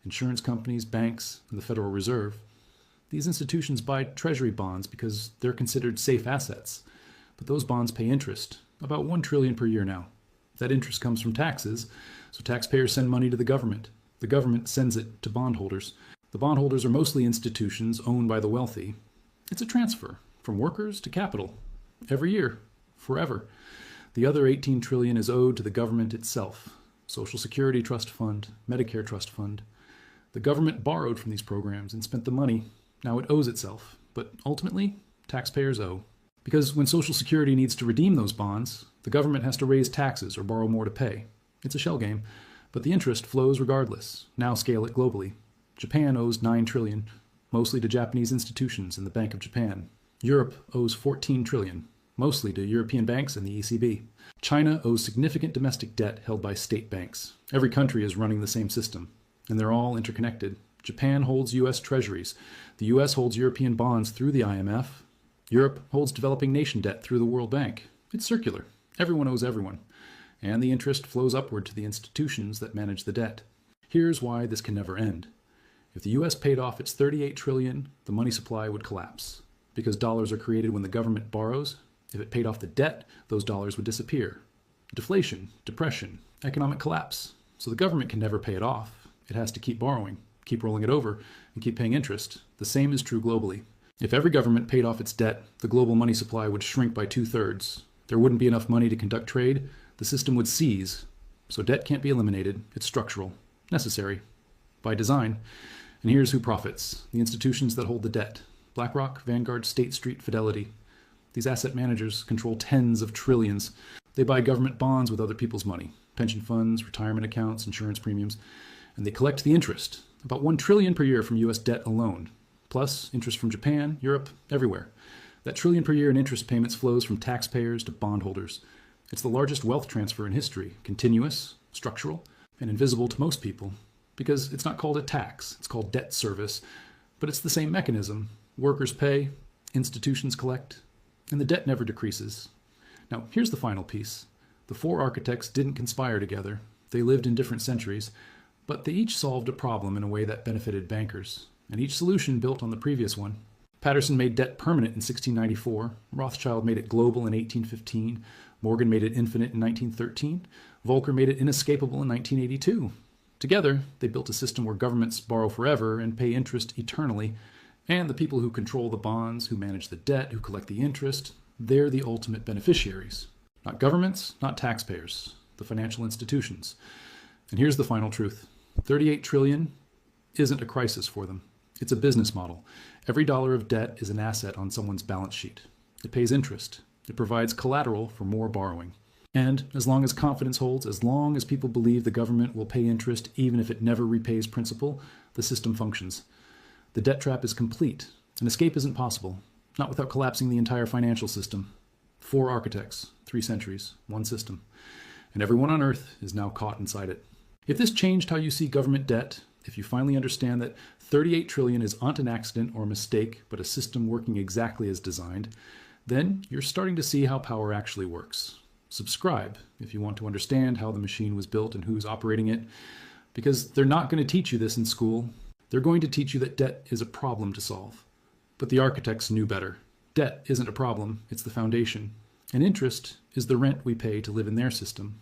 insurance companies, banks, and the Federal Reserve. These institutions buy treasury bonds because they're considered safe assets, but those bonds pay interest, about $1 trillion per year now. That interest comes from taxes, so taxpayers send money to the government. The government sends it to bondholders. The bondholders are mostly institutions owned by the wealthy. It's a transfer from workers to capital, every year, forever. The other $18 trillion is owed to the government itself. Social Security Trust Fund, Medicare Trust Fund. The government borrowed from these programs and spent the money. Now it owes itself, but ultimately, taxpayers owe. Because when Social Security needs to redeem those bonds, the government has to raise taxes or borrow more to pay. It's a shell game, but the interest flows regardless. Now scale it globally. Japan owes $9 trillion, mostly to Japanese institutions and the Bank of Japan. Europe owes $14 trillion, mostly to European banks and the ECB. China owes significant domestic debt held by state banks. Every country is running the same system, and they're all interconnected. Japan holds U.S. treasuries. The U.S. holds European bonds through the IMF. Europe holds developing nation debt through the World Bank. It's circular. Everyone owes everyone. And the interest flows upward to the institutions that manage the debt. Here's why this can never end. If the U.S. paid off its $38 trillion, the money supply would collapse. Because dollars are created when the government borrows, if it paid off the debt, those dollars would disappear. Deflation, depression, economic collapse. So the government can never pay it off. It has to keep borrowing, keep rolling it over, and keep paying interest. The same is true globally. If every government paid off its debt, the global money supply would shrink by 2/3. There wouldn't be enough money to conduct trade. The system would seize. So debt can't be eliminated. It's structural, necessary, by design. And here's who profits. The institutions that hold the debt. BlackRock, Vanguard, State Street, Fidelity. These asset managers control tens of trillions. They buy government bonds with other people's money, pension funds, retirement accounts, insurance premiums, and they collect the interest, about $1 trillion per year from U.S. debt alone, plus interest from Japan, Europe, everywhere. That trillion per year in interest payments flows from taxpayers to bondholders. It's the largest wealth transfer in history, continuous, structural, and invisible to most people, because it's not called a tax, it's called debt service, but it's the same mechanism. Workers pay, institutions collect, and the debt never decreases. Now, here's the final piece. The four architects didn't conspire together. They lived in different centuries, but they each solved a problem in a way that benefited bankers, and each solution built on the previous one. Patterson made debt permanent in 1694, Rothschild made it global in 1815, Morgan made it infinite in 1913, Volcker made it inescapable in 1982. Together, they built a system where governments borrow forever and pay interest eternally, and the people who control the bonds, who manage the debt, who collect the interest, they're the ultimate beneficiaries. Not governments, not taxpayers, the financial institutions. And here's the final truth. $38 trillion isn't a crisis for them. It's a business model. Every dollar of debt is an asset on someone's balance sheet. It pays interest. It provides collateral for more borrowing. And as long as confidence holds, as long as people believe the government will pay interest even if it never repays principal, the system functions. The debt trap is complete. An escape isn't possible, not without collapsing the entire financial system. 4 architects, 3 centuries, 1 system. And everyone on Earth is now caught inside it. If this changed how you see government debt, if you finally understand that $38 trillion is not an accident or a mistake, but a system working exactly as designed, then you're starting to see how power actually works. Subscribe if you want to understand how the machine was built and who's operating it, because they're not going to teach you this in school. They're going to teach you that debt is a problem to solve. But the architects knew better. Debt isn't a problem, it's the foundation. And interest is the rent we pay to live in their system.